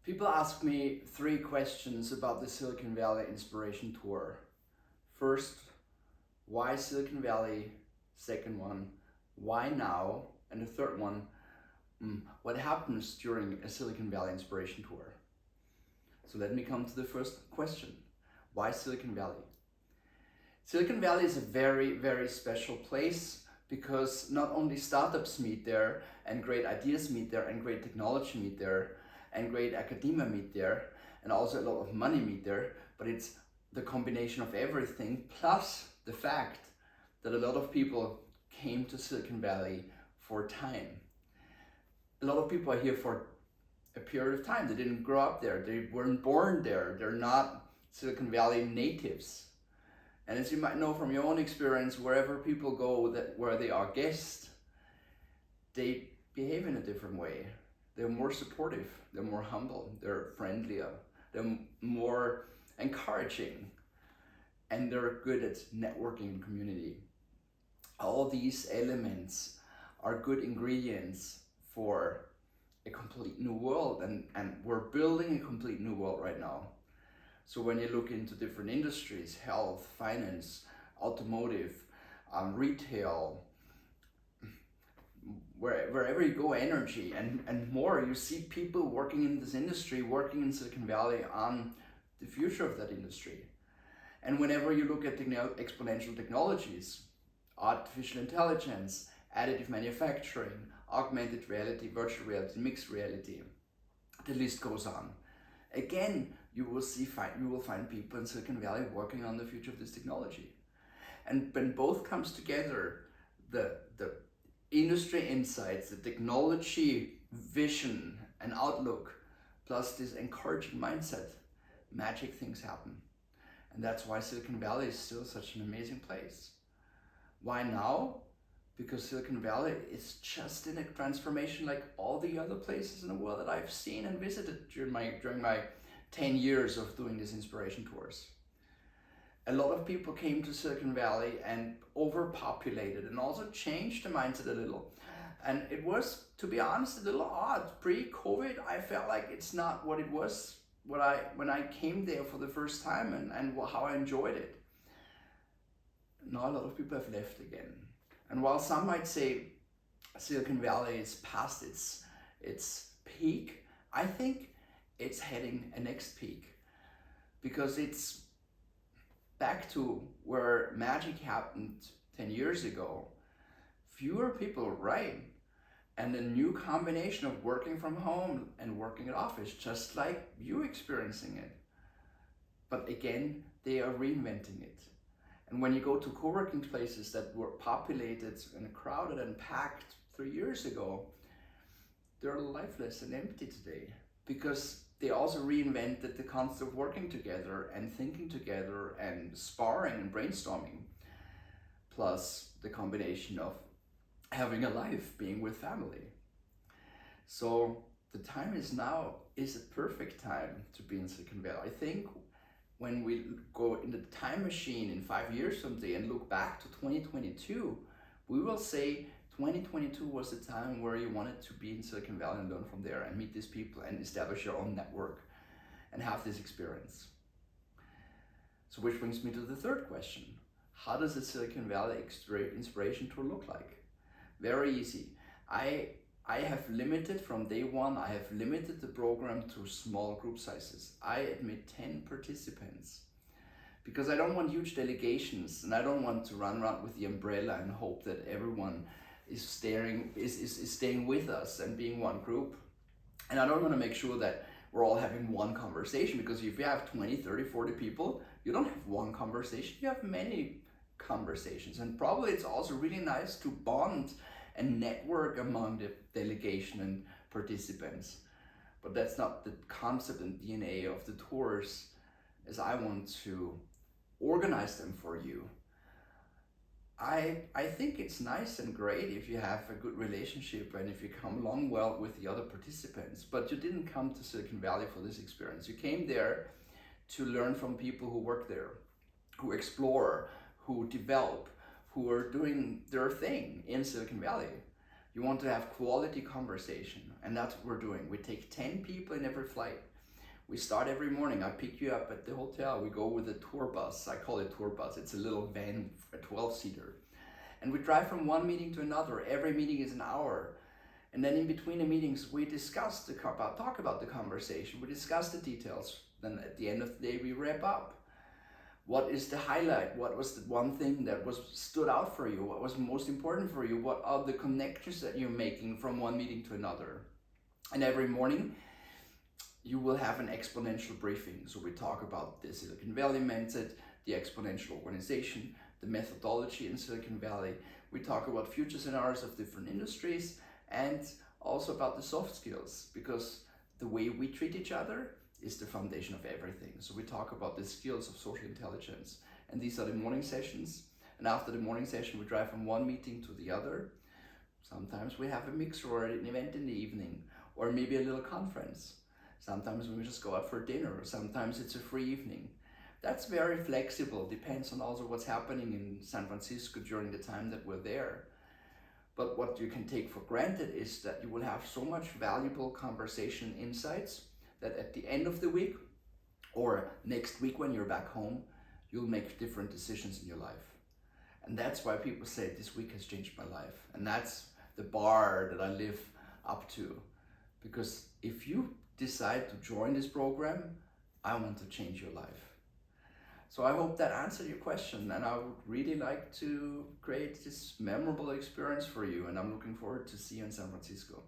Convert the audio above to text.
People ask me three questions about the Silicon Valley Inspiration Tour. First, why Silicon Valley? Second one, why now? And the third one, what happens during a Silicon Valley Inspiration Tour? So let me come to the first question. Why Silicon Valley? Silicon Valley is a very, very special place because not only startups meet there and great ideas meet there and great technology meet there and great academia meet there and also a lot of money meet there, but it's the combination of everything plus the fact that a lot of people came to Silicon Valley for time. A lot of people are here for a period of time. They didn't grow up there. They weren't born there. They're not Silicon Valley natives. And as you might know from your own experience, wherever people go where they are guests, they behave in a different way. They're more supportive, they're more humble, they're friendlier, they're more encouraging, and they're good at networking and community. All these elements are good ingredients for a complete new world, and we're building a complete new world right now. So when you look into different industries, health, finance, automotive, retail, wherever you go, energy and more, you see people working in this industry, working in Silicon Valley on the future of that industry. And whenever you look at exponential technologies, artificial intelligence, additive manufacturing, augmented reality, virtual reality, mixed reality, the list goes on. Again, you will find people in Silicon Valley working on the future of this technology. And when both comes together, the industry insights, the technology vision and outlook, plus this encouraging mindset, magic things happen. And that's why Silicon Valley is still such an amazing place. Why now? Because Silicon Valley is just in a transformation like all the other places in the world that I've seen and visited during my 10 years of doing these inspiration tours. A lot of people came to Silicon Valley and overpopulated and also changed the mindset a little. And it was, to be honest, a little odd. Pre-COVID, I felt like it's not what it was when I came there for the first time and how I enjoyed it. Now a lot of people have left again. And while some might say Silicon Valley is past its peak, I think it's heading a next peak because it's back to where magic happened 10 years ago. Fewer people, right? And a new combination of working from home and working at office, just like you experiencing it. But again, they are reinventing it. And when you go to co-working places that were populated and crowded and packed 3 years ago, they're lifeless and empty today because they also reinvented the concept of working together and thinking together and sparring and brainstorming, plus the combination of having a life, being with family. So the time is now is a perfect time to be in Silicon Valley. I think when we go in the time machine in 5 years someday and look back to 2022, we will say 2022 was the time where you wanted to be in Silicon Valley and learn from there and meet these people and establish your own network and have this experience. So which brings me to the third question. How does a Silicon Valley inspiration tour look like? Very easy. I have limited from day one, I have limited the program to small group sizes. I admit 10 participants because I don't want huge delegations and I don't want to run around with the umbrella and hope that everyone is staying with us and being one group. And I don't want to make sure that we're all having one conversation, because if you have 20, 30, 40 people, you don't have one conversation, you have many conversations. And probably it's also really nice to bond and network among the delegation and participants. But that's not the concept and DNA of the tours, as I want to organize them for you. I think it's nice and great if you have a good relationship and if you come along well with the other participants, but you didn't come to Silicon Valley for this experience. You came there to learn from people who work there, who explore, who develop, who are doing their thing in Silicon Valley. You want to have quality conversation, and that's what we're doing. We take 10 people in every flight. We start every morning. I pick you up at the hotel. We go with a tour bus. I call it tour bus. It's a little van, a 12-seater. And we drive from one meeting to another. Every meeting is an hour. And then in between the meetings, we talk about the conversation. We discuss the details. Then at the end of the day, we wrap up. What is the highlight? What was the one thing that stood out for you? What was most important for you? What are the connections that you're making from one meeting to another? And every morning, you will have an exponential briefing. So we talk about the Silicon Valley mindset, the exponential organization, the methodology in Silicon Valley. We talk about future scenarios of different industries and also about the soft skills, because the way we treat each other is the foundation of everything. So we talk about the skills of social intelligence, and these are the morning sessions. And after the morning session, we drive from one meeting to the other. Sometimes we have a mix or an event in the evening, or maybe a little conference. Sometimes we just go out for dinner, or sometimes it's a free evening. That's very flexible, depends on also what's happening in San Francisco during the time that we're there. But what you can take for granted is that you will have so much valuable conversation insights that at the end of the week or next week when you're back home, you'll make different decisions in your life. And that's why people say this week has changed my life. And that's the bar that I live up to. Because if you decide to join this program, I want to change your life. So I hope that answered your question, and I would really like to create this memorable experience for you, and I'm looking forward to see you in San Francisco.